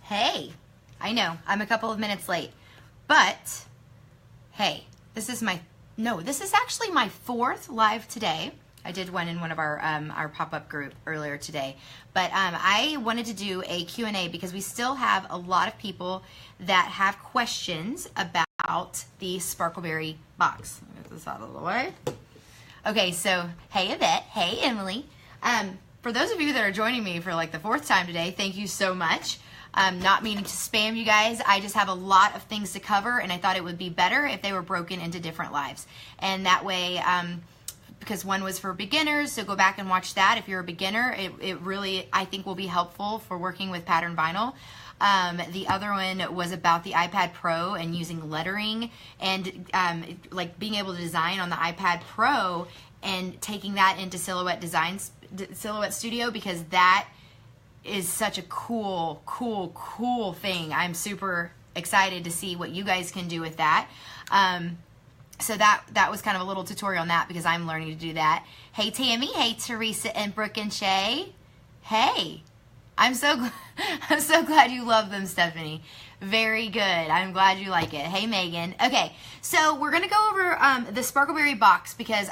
Hey, I know, I'm a couple of minutes late, but hey, this is actually my 4th live today. I did one in one of our pop-up group earlier today, but I wanted to do a Q&A because we still have a lot of people that have questions about the SparkleBerry box. Let me get this out of the way. Okay, so hey Yvette, hey Emily. For those of you that are joining me for like the 4th time today, thank you so much. Not meaning to spam you guys, I just have a lot of things to cover, and I thought it would be better if they were broken into different lives. And that way, because one was for beginners, so go back and watch that if you're a beginner. It really, I think, will be helpful for working with pattern vinyl. The other one was about the iPad Pro and using lettering and like being able to design on the iPad Pro and taking that into Silhouette Studio, because that is such a cool thing. I'm super excited to see what you guys can do with that. So that was kind of a little tutorial on that because I'm learning to do that. Hey Tammy, hey Teresa and Brooke and Shay. Hey, I'm so glad you love them, Stephanie. Very good. I'm glad you like it. Hey Megan. Okay, so we're gonna go over the SparkleBerry box because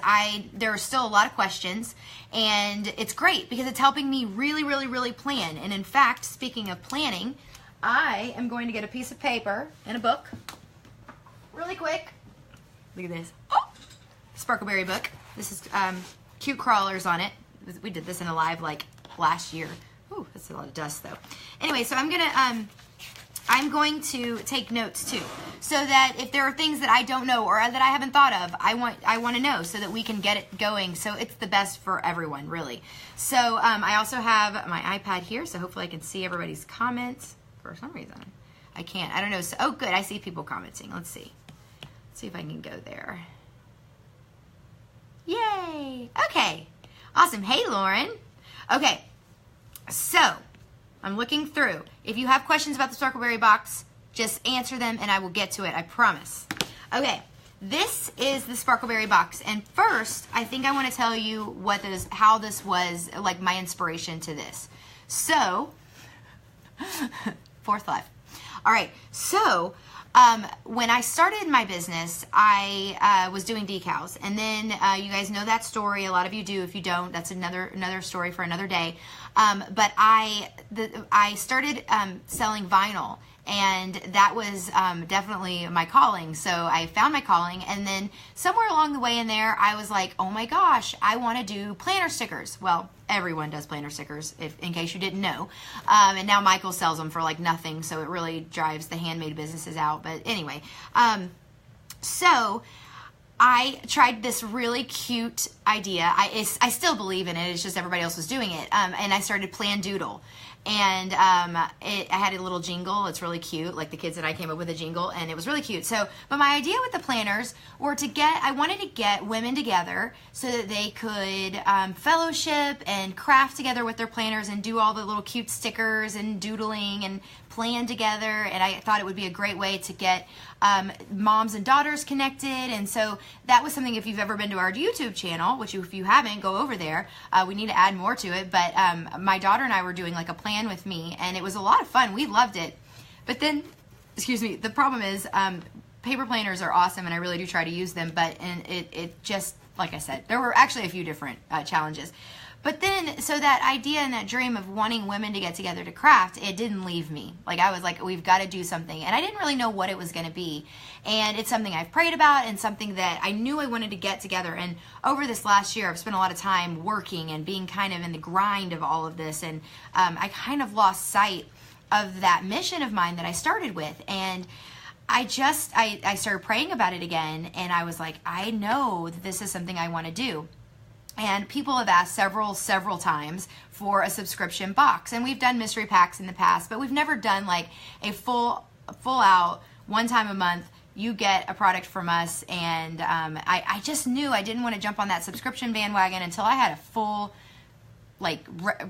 there are still a lot of questions, and it's great because it's helping me really plan. And in fact, speaking of planning, I am going to get a piece of paper and a book really quick. Look at this. Oh, SparkleBerry book. This is cute crawlers on it. We did this in a live like last year. Ooh, that's a lot of dust though. Anyway, so I'm going to take notes too, so that if there are things that I don't know or that I haven't thought of, I want to know so that we can get it going. So it's the best for everyone, really. So I also have my iPad here, so hopefully I can see everybody's comments. For some reason, I can't. I don't know. So, oh, good. I see people commenting. Let's see. Let's see if I can go there. Yay! Okay. Awesome. Hey, Lauren. Okay. So, I'm looking through. If you have questions about the SparkleBerry box, just answer them and I will get to it, I promise. Okay, this is the SparkleBerry box. And first, I think I want to tell you how this was, like my inspiration to this. So, 4th live. All right, so when I started my business, I was doing decals, and then you guys know that story. A lot of you do. If you don't, that's another story for another day. But I started selling vinyl, and that was definitely my calling. So I found my calling, and then somewhere along the way in there, I was like, oh my gosh, I want to do planner stickers. Well, everyone does planner stickers, in case you didn't know. And now Michael sells them for like nothing, so it really drives the handmade businesses out. But anyway, so I tried this really cute idea. I still believe in it. It's just everybody else was doing it. And I started Plan Doodle. And I had a little jingle. It's really cute. Like the kids and I came up with a jingle, and it was really cute. So, but my idea with the planners were I wanted to get women together so that they could fellowship and craft together with their planners and do all the little cute stickers and doodling and plan together. And I thought it would be a great way to get moms and daughters connected. And so that was something, if you've ever been to our YouTube channel, which if you haven't, go over there. We need to add more to it. But my daughter and I were doing like a plan with me, and it was a lot of fun. We loved it. But then, excuse me, the problem is paper planners are awesome, and I really do try to use them. But it just, like I said, there were actually a few different challenges. But then, so that idea and that dream of wanting women to get together to craft, it didn't leave me. Like, I was like, we've got to do something. And I didn't really know what it was going to be. And it's something I've prayed about and something that I knew I wanted to get together. And over this last year, I've spent a lot of time working and being kind of in the grind of all of this. And I kind of lost sight of that mission of mine that I started with. And I started praying about it again. And I was like, I know that this is something I want to do. And people have asked several times for a subscription box. And we've done mystery packs in the past, but we've never done like a full out, one time a month, you get a product from us. And I just knew I didn't want to jump on that subscription bandwagon until I had a full, like,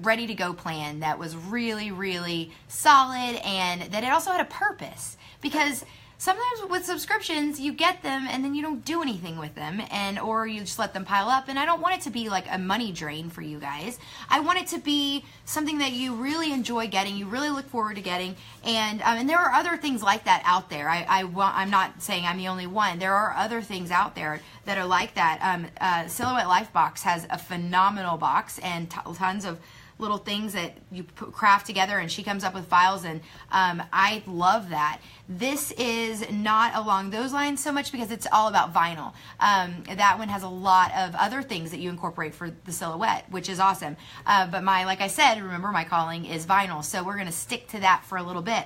ready to go plan that was really solid, and that it also had a purpose. Because sometimes with subscriptions, you get them and then you don't do anything with them, or you just let them pile up. And I don't want it to be like a money drain for you guys. I want it to be something that you really enjoy getting, you really look forward to getting. And there are other things like that out there. I'm not saying I'm the only one. There are other things out there that are like that. Silhouette Life Box has a phenomenal box and tons of little things that you craft together, and she comes up with files, and I love that. This is not along those lines so much because it's all about vinyl. That one has a lot of other things that you incorporate for the silhouette, which is awesome. But like I said, remember my calling is vinyl, so we're going to stick to that for a little bit.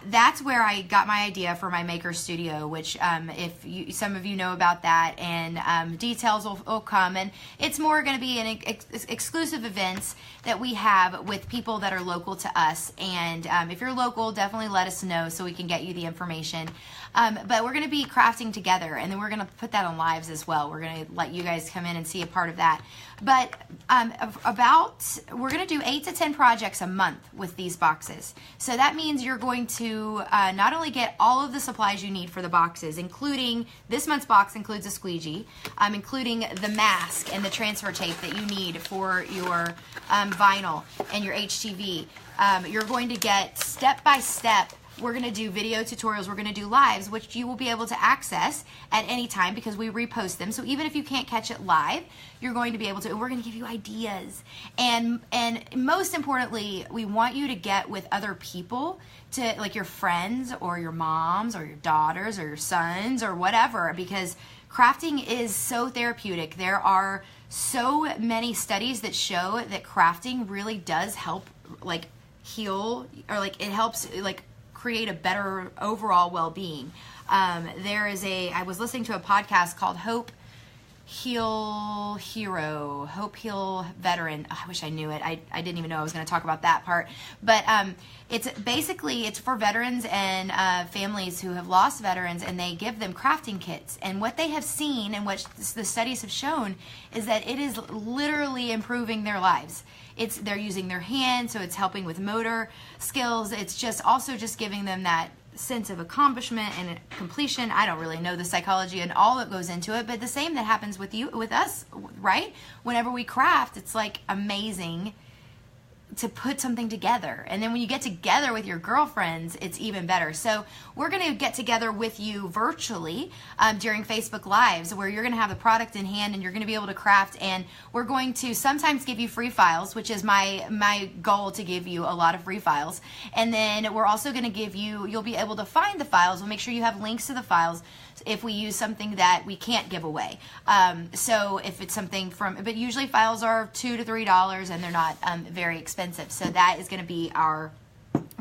That's where I got my idea for my maker studio, which some of you know about that, and details will come, and it's more going to be an exclusive events that we have with people that are local to us. And if you're local, definitely let us know so we can get you the information. But we're going to be crafting together, and then we're going to put that on lives as well. We're going to let you guys come in and see a part of that. But we're going to do 8 to 10 projects a month with these boxes. So that means you're going to not only get all of the supplies you need for the boxes, including this month's box includes a squeegee, including the mask and the transfer tape that you need for your vinyl and your HTV. You're going to get step-by-step. We're going to do video tutorials, we're going to do lives, which you will be able to access at any time because we repost them. So even if you can't catch it live, you're going to be able to, we're going to give you ideas. And most importantly, we want you to get with other people, to like your friends or your moms or your daughters or your sons or whatever, because crafting is so therapeutic. There are so many studies that show that crafting really does help like heal, or like it helps like create a better overall well-being. I was listening to a podcast called Hope Heal Hero, Hope Heal Veteran. Oh, I wish I knew it. I didn't even know I was going to talk about that part. But it's for veterans and families who have lost veterans, and they give them crafting kits. And what they have seen and what the studies have shown is that it is literally improving their lives. They're using their hands, so it's helping with motor skills. It's just also just giving them that sense of accomplishment and completion. I don't really know the psychology and all that goes into it, but the same that happens with us, right? Whenever we craft, it's like amazing to put something together. And then when you get together with your girlfriends, it's even better. So we're going to get together with you virtually during Facebook Lives, where you're going to have the product in hand and you're going to be able to craft. And we're going to sometimes give you free files, which is my goal, to give you a lot of free files. And then we're also going to give you'll be able to find the files. We'll make sure you have links to the files if we use something that we can't give away. So if it's something but usually files are $2 to $3 and they're not very expensive. So that is going to be our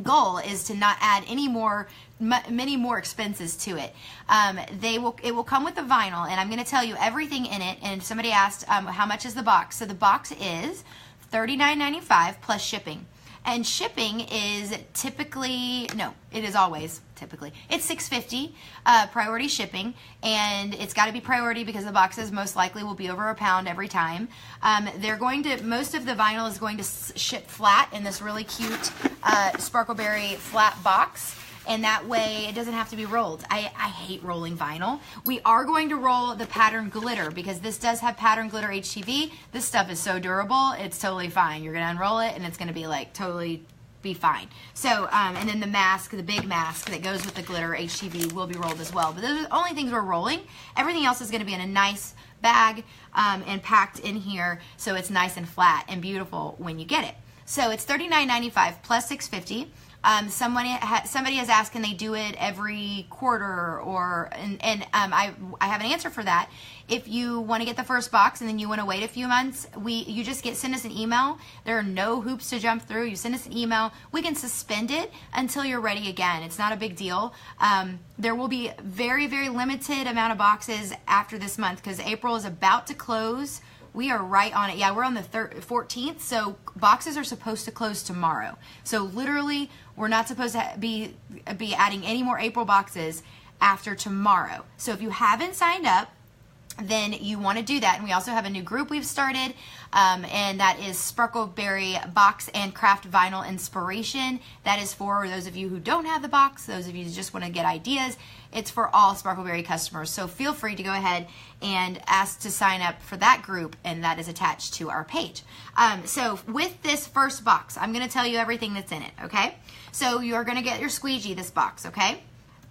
goal, is to not add many more expenses to it. It will come with the vinyl, and I'm going to tell you everything in it. And somebody asked how much is the box. So the box is $39.95 plus shipping. And shipping is always typically. It's $6.50 priority shipping, and it's got to be priority because the boxes most likely will be over £1 every time. Most of the vinyl is going to ship flat in this really cute SparkleBerry flat box. And that way it doesn't have to be rolled. I hate rolling vinyl. We are going to roll the pattern glitter because this does have pattern glitter HTV. This stuff is so durable, it's totally fine. You're going to unroll it and it's going to be like totally be fine. So, and then the mask, the big mask that goes with the glitter HTV will be rolled as well. But those are the only things we're rolling. Everything else is going to be in a nice bag and packed in here, so it's nice and flat and beautiful when you get it. So it's $39.95 plus $6.50. Somebody has asked, can they do it every quarter, I have an answer for that. If you want to get the first box and then you want to wait a few months, you just send us an email. There are no hoops to jump through. You send us an email. We can suspend it until you're ready again. It's not a big deal. There will be very, very limited amount of boxes after this month because April is about to close. We are right on it. Yeah, we're on the 14th, so boxes are supposed to close tomorrow. So literally, we're not supposed to be adding any more April boxes after tomorrow. So if you haven't signed up, then you want to do that. And we also have a new group we've started, and that is SparkleBerry Box and Craft Vinyl Inspiration. That is for those of you who don't have the box, those of you who just want to get ideas. It's for all SparkleBerry customers. So feel free to go ahead and ask to sign up for that group, and that is attached to our page. So with this first box, I'm going to tell you everything that's in it, okay? So you're going to get your squeegee, this box, okay?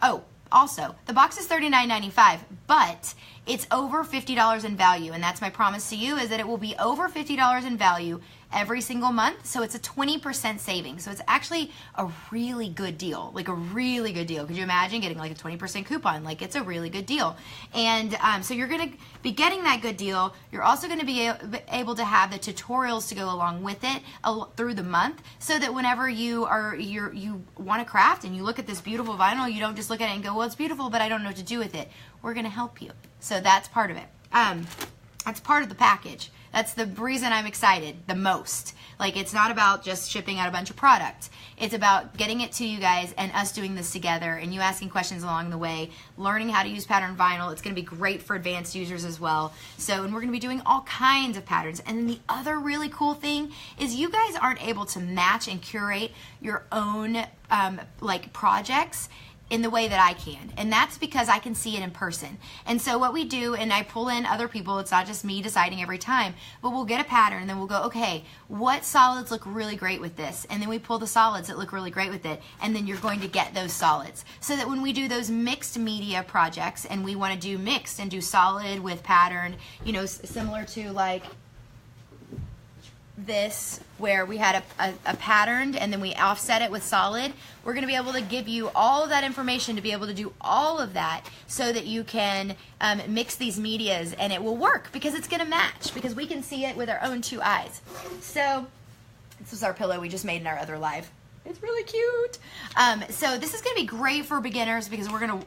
Oh, also, the box is $39.95, but it's over $50 in value, and that's my promise to you, is that it will be over $50 in value every single month. So it's a 20% saving. So it's actually a really good deal, like a really good deal. Could you imagine getting like a 20% coupon? Like, it's a really good deal. And so you're going to be getting that good deal. You're also going to be able to have the tutorials to go along with it through the month, so that whenever you want to craft and you look at this beautiful vinyl, you don't just look at it and go, well, it's beautiful, but I don't know what to do with it. We're going to help you. So that's part of it. That's part of the package. That's the reason I'm excited the most. Like, it's not about just shipping out a bunch of products. It's about getting it to you guys and us doing this together, and you asking questions along the way, learning how to use pattern vinyl. It's going to be great for advanced users as well. So, and we're going to be doing all kinds of patterns. And then the other really cool thing is you guys aren't able to match and curate your own like projects in the way that I can, and that's because I can see it in person. And so what we do, and I pull in other people, it's not just me deciding every time, but we'll get a pattern and then we'll go, okay, what solids look really great with this? And then we pull the solids that look really great with it, and then you're going to get those solids. So that when we do those mixed media projects, and we want to do mixed and do solid with patterned, you know, similar to like this, where we had a patterned and then we offset it with solid, we're going to be able to give you all of that information to be able to do all of that, so that you can mix these medias, and it will work because it's going to match, because we can see it with our own two eyes. So this is our pillow we just made in our other live. It's really cute. So this is going to be great for beginners, because we're going to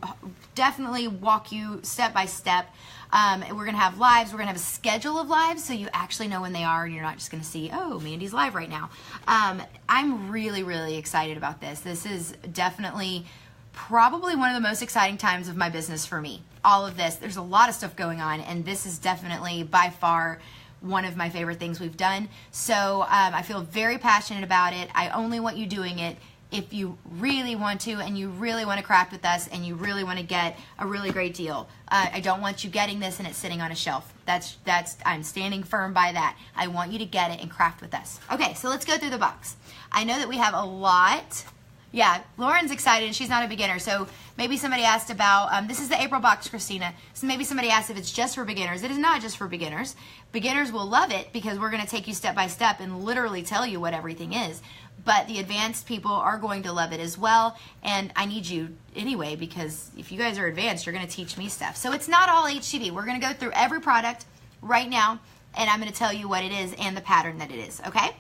definitely walk you step by step. We're going to have lives. We're going to have a schedule of lives, so you actually know when they are, and you're not just going to see, oh, Mandy's live right now. I'm really, really excited about this. This is definitely probably one of the most exciting times of my business for me. All of this, there's a lot of stuff going on, and this is definitely by far one of my favorite things we've done. So I feel very passionate about it. I only want you doing it if you really want to, and you really want to craft with us, and you really want to get a really great deal. I don't want you getting this and it's sitting on a shelf. I'm standing firm by that. I want you to get it and craft with us. Okay, so let's go through the box. I know that we have a lot. Yeah, Lauren's excited. She's not a beginner. So maybe somebody asked about, this is the April box, Christina. So maybe somebody asked if it's just for beginners. It is not just for beginners. Beginners will love it, because we're going to take you step by step and literally tell you what everything is. But the advanced people are going to love it as well. And I need you anyway, because if you guys are advanced, you're going to teach me stuff. So it's not all HTV. We're going to go through every product right now, and I'm going to tell you what it is and the pattern that it is, okay?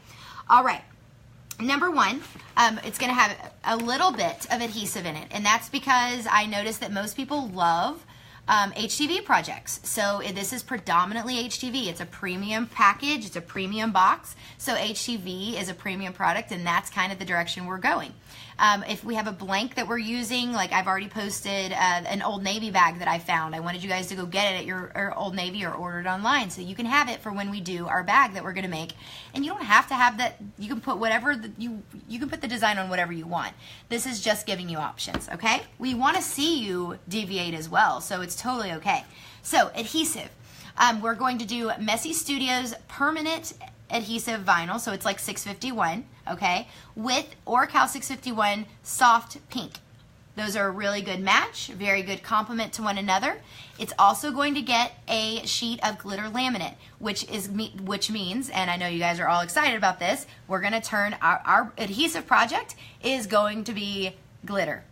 All right. Number one, it's going to have a little bit of adhesive in it, and that's because I noticed that most people love HTV projects. So this is predominantly HTV. It's a premium package. It's a premium box. So HTV is a premium product, and that's kind of the direction we're going. If we have a blank that we're using, like I've already posted an Old Navy bag that I found. I wanted you guys to go get it at your Old Navy or order it online, so you can have it for when we do our bag that we're going to make. And you don't have to have that. You can put whatever you can put the design on whatever you want. This is just giving you options, okay? We want to see you deviate as well, so it's totally okay. So adhesive. We're going to do Messy Studios permanent adhesive vinyl, so it's like 651, okay, with Oracal 651 soft pink. Those are a really good match, very good complement to one another. It's also going to get a sheet of glitter laminate, which means, and I know you guys are all excited about this, we're going to turn our adhesive project is going to be glitter,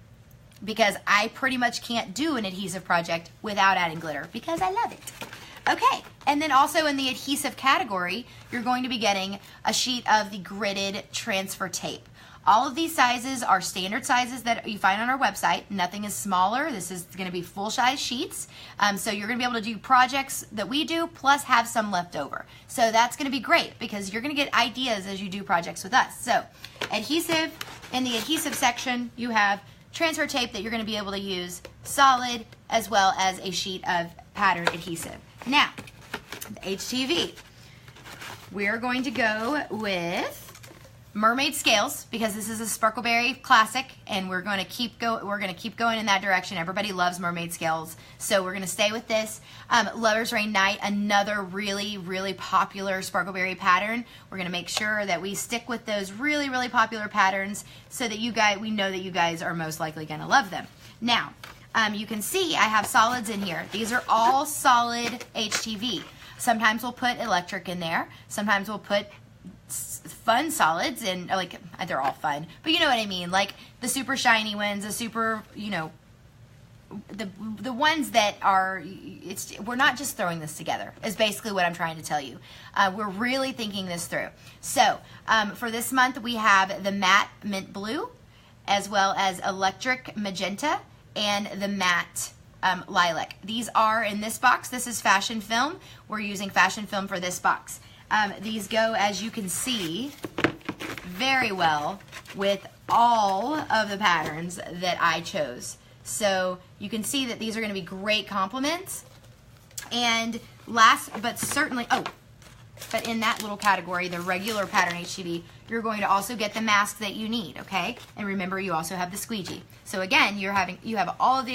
because I pretty much can't do an adhesive project without adding glitter, because I love it. Okay, and then also in the adhesive category, you're going to be getting a sheet of the gridded transfer tape. All of these sizes are standard sizes that you find on our website. Nothing is smaller. This is going to be full-size sheets. So you're going to be able to do projects that we do, plus have some left over. So that's going to be great, because you're going to get ideas as you do projects with us. So adhesive, in the adhesive section, you have transfer tape that you're going to be able to use, solid, as well as a sheet of pattern adhesive. Now, the HTV. We're going to go with mermaid scales because this is a SparkleBerry classic, and we're going to keep going in that direction. Everybody loves mermaid scales, so we're going to stay with this. Lover's Rain Night, another really, really popular SparkleBerry pattern. We're going to make sure that we stick with those really, really popular patterns so that we know that you guys are most likely going to love them. Now, you can see I have solids in here. These are all solid HTV. Sometimes we'll put electric in there. Sometimes we'll put fun solids, and like they're all fun, but you know what I mean, like the super shiny ones, the super, you know, the ones that are, we're not just throwing this together is basically what I'm trying to tell you. We're really thinking this through. So for this month we have the matte mint blue, as well as electric magenta, and the matte lilac. These are in this box. This is fashion film. We're using fashion film for this box. These go, as you can see, very well with all of the patterns that I chose. So you can see that these are going to be great complements. And last but certainly, but in that little category, the regular pattern HTV, you're going to also get the mask that you need, okay? And remember, you also have the squeegee. So again, you have all of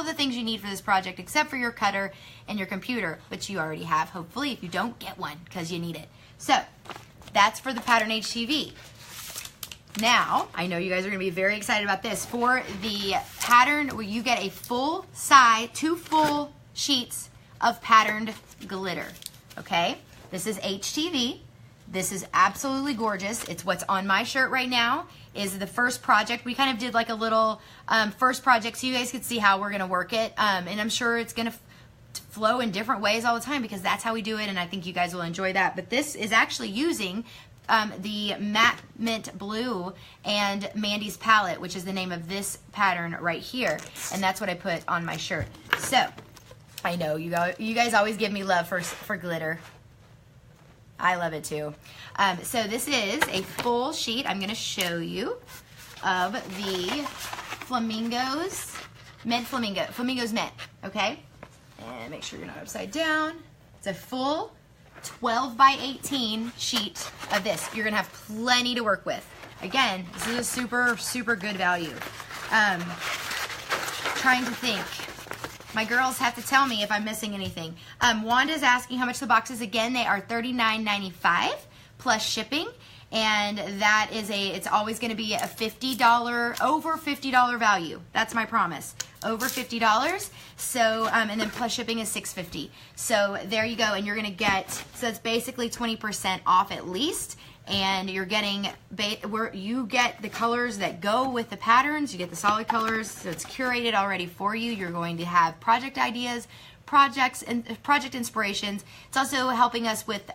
the things you need for this project except for your cutter and your computer, which you already have, hopefully, if you don't, get one because you need it. So that's for the pattern HTV. Now, I know you guys are going to be very excited about this. For the pattern where you get a full size, 2 full sheets of patterned glitter, okay? This is HTV. This is absolutely gorgeous. It's what's on my shirt right now. Is the first project. We kind of did like a little first project so you guys could see how we're going to work it. And I'm sure it's going to flow in different ways all the time because that's how we do it, and I think you guys will enjoy that. But this is actually using the matte mint blue and Mandy's palette, which is the name of this pattern right here, and that's what I put on my shirt. So I know you guys always give me love for glitter. I love it too. So this is a full sheet. I'm going to show you of the flamingos, flamingos mint, okay? And make sure you're not upside down. It's a full 12 by 18 sheet of this. You're going to have plenty to work with. Again, this is a super, super good value. Trying to think. My girls have to tell me if I'm missing anything. Wanda's asking how much the box is. Again, they are $39.95 plus shipping. And that is it's always going to be a $50, over $50 value. That's my promise. Over $50. So, and then plus shipping is $6.50. So there you go. And you're going to get, so it's basically 20% off at least. And you're getting, you get the colors that go with the patterns. You get the solid colors. So it's curated already for you. You're going to have project ideas, projects and project inspirations. It's also helping us with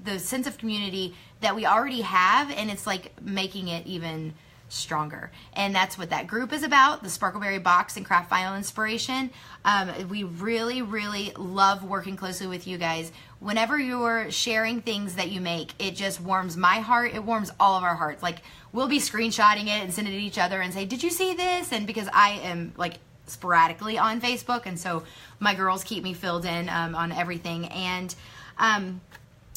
the sense of community that we already have, and it's like making it even stronger. And that's what that group is about, the SparkleBerry Box and Craft Vinyl Inspiration. We really, really love working closely with you guys. Whenever you're sharing things that you make, it just warms my heart. It warms all of our hearts. Like, we'll be screenshotting it and sending it to each other and say, did you see this? And because I am like sporadically on Facebook, and so my girls keep me filled in on everything. And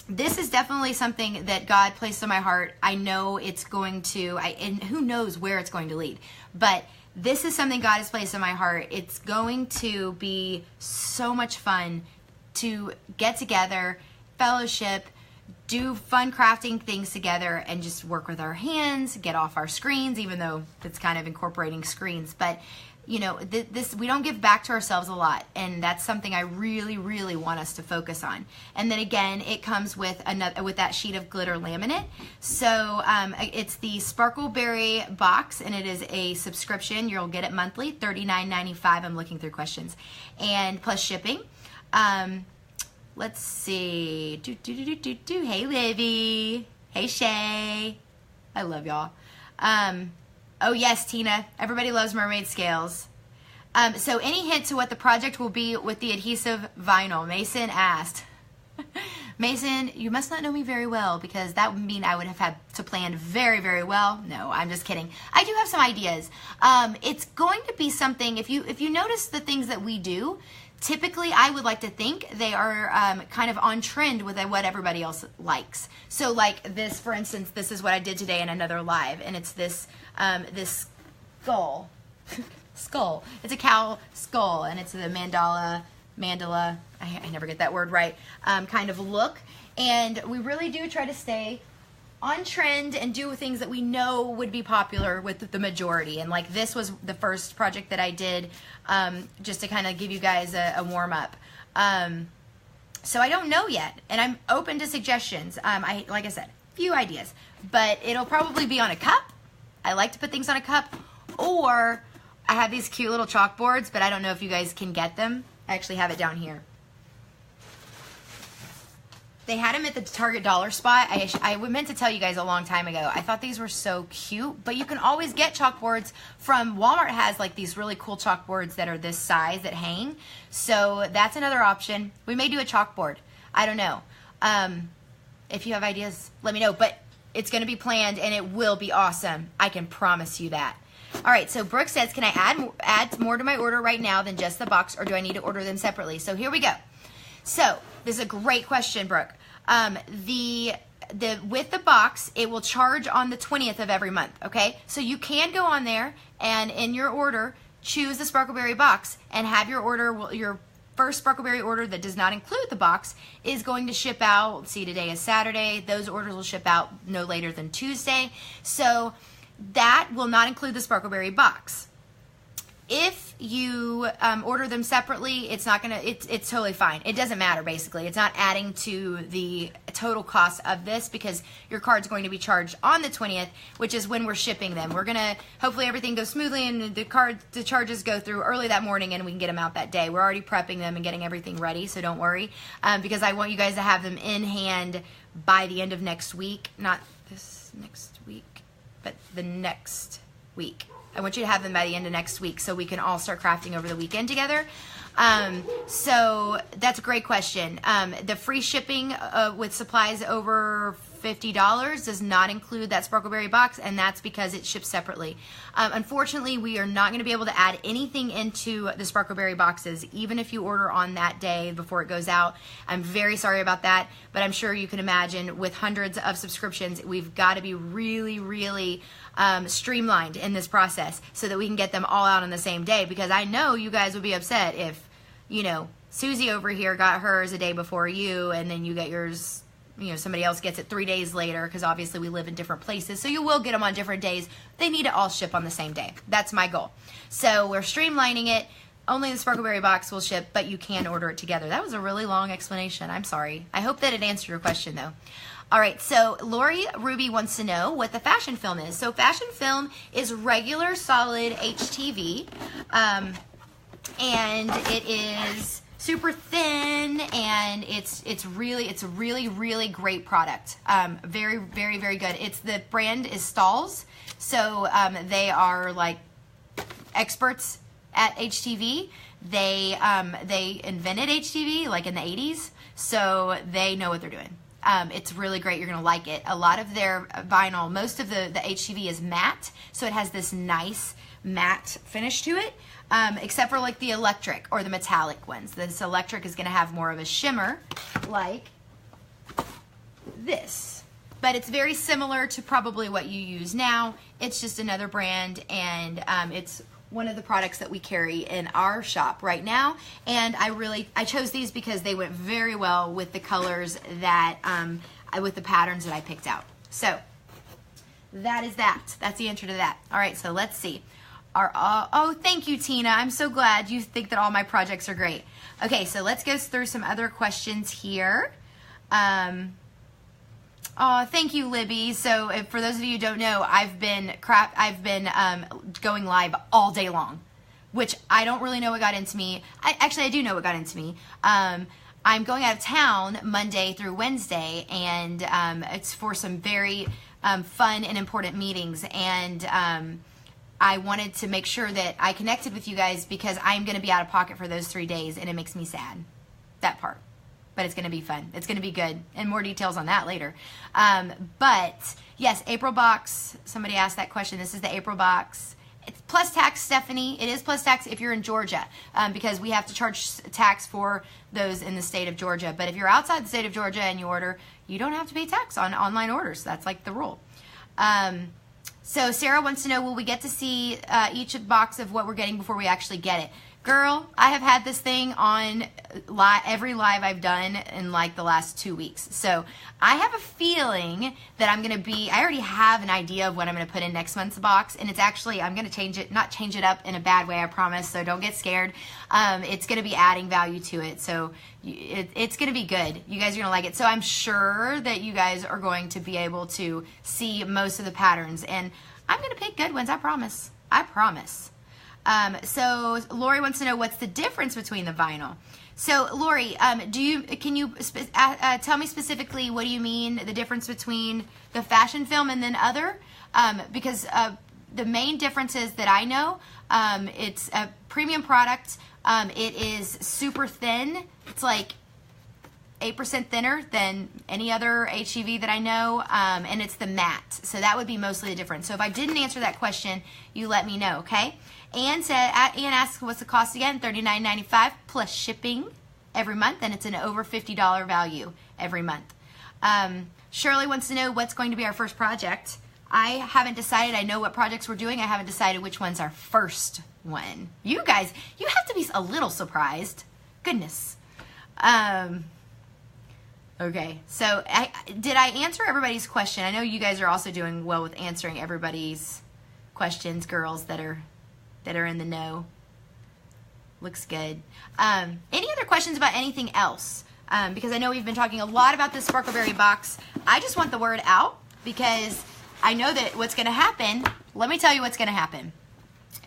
this is definitely something that God placed on my heart. I know it's going to, and who knows where it's going to lead, but this is something God has placed on my heart. It's going to be so much fun to get together, fellowship, do fun crafting things together, and just work with our hands, get off our screens, even though it's kind of incorporating screens. But you know, we don't give back to ourselves a lot, and that's something I really, really want us to focus on. And then again, it comes with that sheet of glitter laminate. So it's the SparkleBerry box, and it is a subscription. You'll get it monthly, $39.95. I'm looking through questions, and plus shipping. Let's see. Hey, Livy. Hey, Shay. I love y'all. Oh yes, Tina. Everybody loves mermaid scales. So any hint to what the project will be with the adhesive vinyl? Mason asked. Mason, you must not know me very well, because that would mean I would have had to plan very, very well. No, I'm just kidding. I do have some ideas. It's going to be something, if you notice the things that we do, typically, I would like to think they are kind of on trend with what everybody else likes. So like this, for instance, this is what I did today in another live, and it's this this skull. Skull. It's a cow skull, and it's the mandala, I never get that word right, kind of look. And we really do try to stay on trend and do things that we know would be popular with the majority. And like this was the first project that I did, just to kind of give you guys a warm up. So I don't know yet, and I'm open to suggestions. Like I said, a few ideas, but it'll probably be on a cup. I like to put things on a cup, or I have these cute little chalkboards, but I don't know if you guys can get them. I actually have it down here. They had them at the Target dollar spot. I meant to tell you guys a long time ago. I thought these were so cute, but you can always get chalkboards from Walmart. Has like these really cool chalkboards that are this size that hang. So that's another option. We may do a chalkboard. I don't know. If you have ideas, let me know. But it's going to be planned, and it will be awesome. I can promise you that. All right, so Brooke says, can I add more to my order right now than just the box, or do I need to order them separately? So here we go. So this is a great question, Brooke. With the box, it will charge on the 20th of every month, okay? So you can go on there and in your order, choose the SparkleBerry box and have your order, your first SparkleBerry order that does not include the box is going to ship out. Let's see, today is Saturday. Those orders will ship out no later than Tuesday. So that will not include the SparkleBerry box. If you order them separately, it's not gonna. It's totally fine. It doesn't matter. Basically, it's not adding to the total cost of this because your card's going to be charged on the 20th, which is when we're shipping them. We're gonna hopefully everything goes smoothly and the charges go through early that morning and we can get them out that day. We're already prepping them and getting everything ready, so don't worry, because I want you guys to have them in hand by the end of next week. Not this next week, but the next week. I want you to have them by the end of next week so we can all start crafting over the weekend together. So that's a great question. The free shipping with supplies over $50 does not include that SparkleBerry box, and that's because it ships separately. Unfortunately, we are not going to be able to add anything into the SparkleBerry boxes, even if you order on that day before it goes out. I'm very sorry about that, but I'm sure you can imagine with hundreds of subscriptions, we've got to be really, really streamlined in this process so that we can get them all out on the same day, because I know you guys would be upset if, you know, Susie over here got hers a day before you and then you get yours, you know, somebody else gets it 3 days later, because obviously we live in different places, so you will get them on different days. They need to all ship on the same day. That's my goal. So we're streamlining it. Only the SparkleBerry box will ship, but you can order it together. That was a really long explanation. I'm sorry. I hope that it answered your question though. All right, so Lori Ruby wants to know what the fashion film is. So fashion film is regular solid HTV, and it is super thin, and it's a really great product. Very, very, very good. The brand is Stalls, so they are like experts at HTV. They invented HTV like in the 80s, so they know what they're doing. It's really great. You're going to like it. A lot of their vinyl, most of the HTV is matte, so it has this nice matte finish to it, except for like the electric or the metallic ones. This electric is going to have more of a shimmer like this, but it's very similar to probably what you use now. It's just another brand, and it's one of the products that we carry in our shop right now, and I chose these because they went very well with the colors that with the patterns that I picked out. So that's the answer to that. All right, so let's see. Oh, thank you, Tina. I'm so glad you think that all my projects are great. Okay, so let's go through some other questions here. Oh, thank you, Libby. So for those of you who don't know, I've been going live all day long, which I don't really know what got into me. I do know what got into me. I'm going out of town Monday through Wednesday, and it's for some very fun and important meetings, and I wanted to make sure that I connected with you guys because I'm going to be out of pocket for those 3 days, and it makes me sad, that part. But it's going to be fun. It's going to be good. And more details on that later. But yes, April box. Somebody asked that question. This is the April box. It's plus tax, Stephanie. It is plus tax if you're in Georgia, because we have to charge tax for those in the state of Georgia. But if you're outside the state of Georgia and you order, you don't have to pay tax on online orders. That's like the rule. So Sarah wants to know, will we get to see each box of what we're getting before we actually get it? Girl, I have had this thing on every live I've done in like the last 2 weeks. So I have a feeling that I already have an idea of what I'm going to put in next month's box. And it's actually, I'm going to not change it up in a bad way, I promise. So don't get scared. It's going to be adding value to it. So it's going to be good. You guys are going to like it. So I'm sure that you guys are going to be able to see most of the patterns. And I'm going to pick good ones, I promise. I promise. So Lori wants to know, what's the difference between the vinyl? So Lori, can you tell me specifically, what do you mean the difference between the fashion film and then other? Because the main differences that I know, it's a premium product. It is super thin. It's like 8% thinner than any other HEV that I know, and it's the matte. So that would be mostly the difference. So if I didn't answer that question, you let me know, okay? Ann asks, what's the cost again? $39.95 plus shipping every month, and it's an over $50 value every month. Shirley wants to know, what's going to be our first project? I haven't decided. I know what projects we're doing. I haven't decided which one's our first one. You guys, you have to be a little surprised. Goodness. Okay, so did I answer everybody's question? I know you guys are also doing well with answering everybody's questions, girls that are in the know. Looks good. Any other questions about anything else? Because I know we've been talking a lot about this SparkleBerry box. I just want the word out because I know that what's going to happen. Let me tell you what's going to happen.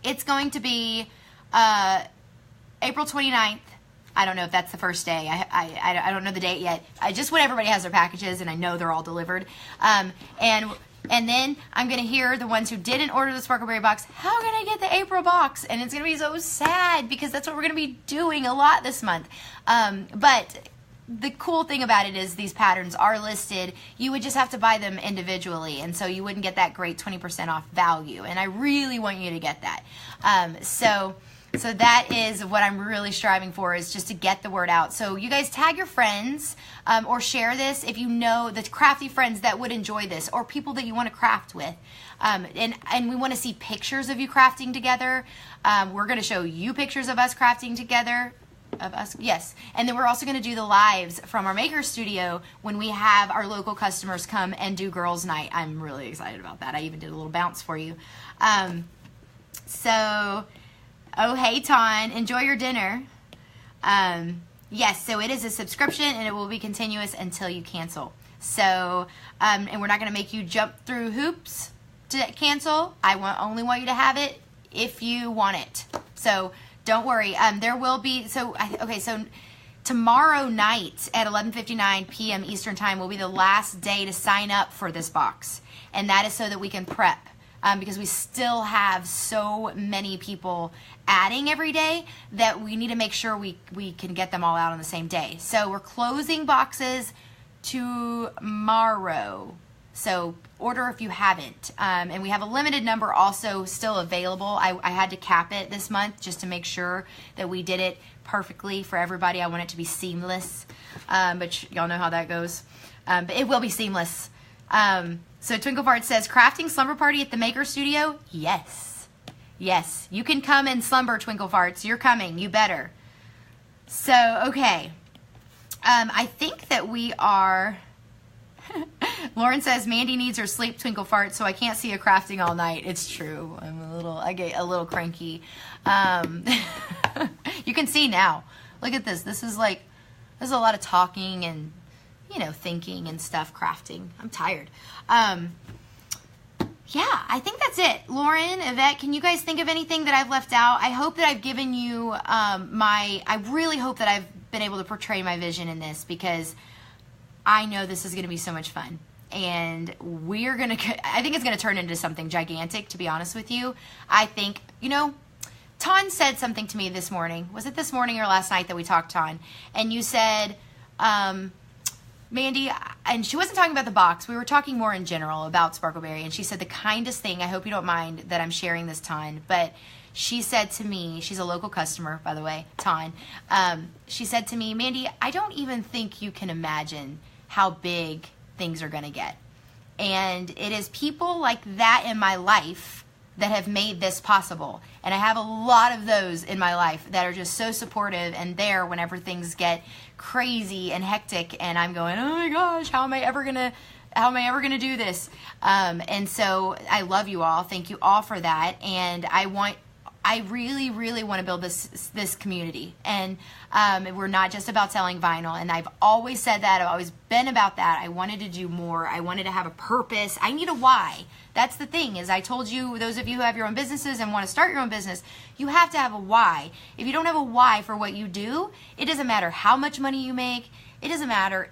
It's going to be April 29th. I don't know if that's the first day. I don't know the date yet. Just when everybody has their packages and I know they're all delivered. And then I'm going to hear the ones who didn't order the SparkleBerry box, how can I get the April box? And it's going to be so sad because that's what we're going to be doing a lot this month. But the cool thing about it is these patterns are listed. You would just have to buy them individually, and so you wouldn't get that great 20% off value. And I really want you to get that. So that is what I'm really striving for, is just to get the word out. So you guys tag your friends or share this if you know the crafty friends that would enjoy this, or people that you want to craft with. And we want to see pictures of you crafting together. We're going to show you pictures of us crafting together. Of us, yes. And then we're also going to do the lives from our maker studio when we have our local customers come and do girls' night. I'm really excited about that. I even did a little bounce for you. Oh, hey, Ton. Enjoy your dinner. Yes, so it is a subscription, and it will be continuous until you cancel. So, and we're not going to make you jump through hoops to cancel. I only want you to have it if you want it. So don't worry. There will be, so tomorrow night at 11:59 p.m. Eastern Time will be the last day to sign up for this box. And that is so that we can prep. Because we still have so many people adding every day that we need to make sure we can get them all out on the same day. So we're closing boxes tomorrow. So order if you haven't. And we have a limited number also still available. I had to cap it this month just to make sure that we did it perfectly for everybody. I want it to be seamless. But y'all know how that goes. But it will be seamless. So Twinkle Fart says, crafting slumber party at the Maker Studio? Yes. Yes. You can come and slumber, Twinkle Farts. You're coming. You better. So, okay. I think that we are... Lauren says, Mandy needs her sleep, Twinkle Fart, so I can't see her crafting all night. It's true. I get a little cranky. You can see now. Look at this. This is a lot of talking and thinking and stuff, crafting. I'm tired. Yeah, I think that's it. Lauren, Yvette, can you guys think of anything that I've left out? I hope that I've given you I really hope that I've been able to portray my vision in this, because I know this is going to be so much fun. And I think it's going to turn into something gigantic, to be honest with you. I think, Ton said something to me this morning. Was it this morning or last night that we talked, Ton? And you said, Mandy, and she wasn't talking about the box. We were talking more in general about SparkleBerry, and she said the kindest thing, I hope you don't mind that I'm sharing this, Ton, but she said to me, she's a local customer, by the way, Ton, she said to me, Mandy, I don't even think you can imagine how big things are going to get. And it is people like that in my life that have made this possible. And I have a lot of those in my life that are just so supportive and there whenever things get crazy and hectic and I'm going, oh my gosh, how am I ever gonna do this? And so I love you all. Thank you all for that. And I really, really want to build this community. And we're not just about selling vinyl. And I've always said that. I've always been about that. I wanted to do more. I wanted to have a purpose. I need a why. That's the thing, is I told you, those of you who have your own businesses and want to start your own business, you have to have a why. If you don't have a why for what you do, it doesn't matter how much money you make. It doesn't matter.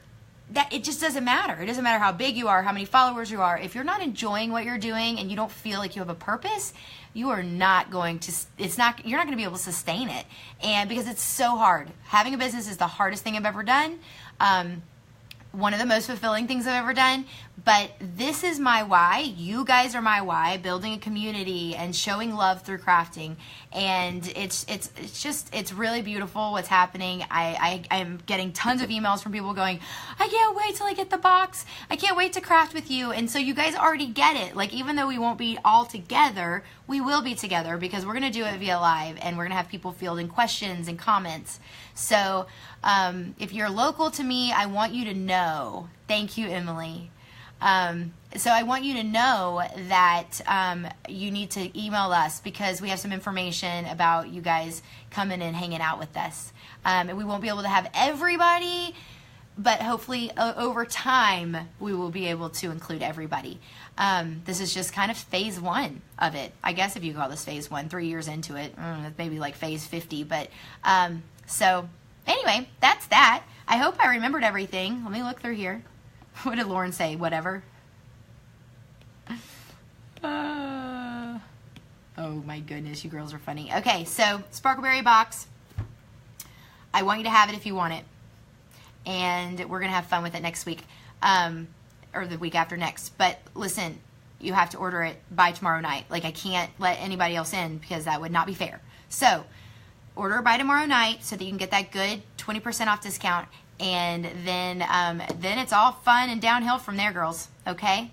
It just doesn't matter. It doesn't matter how big you are, how many followers you are. If you're not enjoying what you're doing and you don't feel like you have a purpose, you are not going to, you're not going to be able to sustain it. And because it's so hard. Having a business is the hardest thing I've ever done. One of the most fulfilling things I've ever done, but this is my why. You guys are my why, building a community and showing love through crafting. And it's really beautiful what's happening. I am getting tons of emails from people going, I can't wait till I get the box. I can't wait to craft with you. And so you guys already get it. Like, even though we won't be all together, we will be together because we're going to do it via live and we're going to have people fielding questions and comments. So if you're local to me, I want you to know, thank you, Emily. So I want you to know that you need to email us because we have some information about you guys coming and hanging out with us. And we won't be able to have everybody, but hopefully over time we will be able to include everybody. This is just kind of phase 1 of it. I guess if you call this phase 1, 3 years into it, maybe like phase 50. But so anyway, that's that. I hope I remembered everything. Let me look through here. What did Lauren say? Whatever. Oh my goodness, you girls are funny. Okay, so SparkleBerry box. I want you to have it if you want it. And we're going to have fun with it next week. Or the week after next. But listen, you have to order it by tomorrow night. Like, I can't let anybody else in because that would not be fair. So order by tomorrow night so that you can get that good 20% off discount. And then it's all fun and downhill from there, girls. Okay?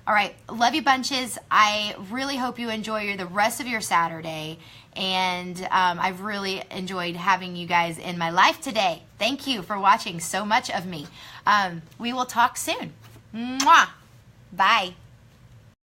All right. Love you bunches. I really hope you enjoy the rest of your Saturday. And I've really enjoyed having you guys in my life today. Thank you for watching so much of me. We will talk soon. Mwah. Bye.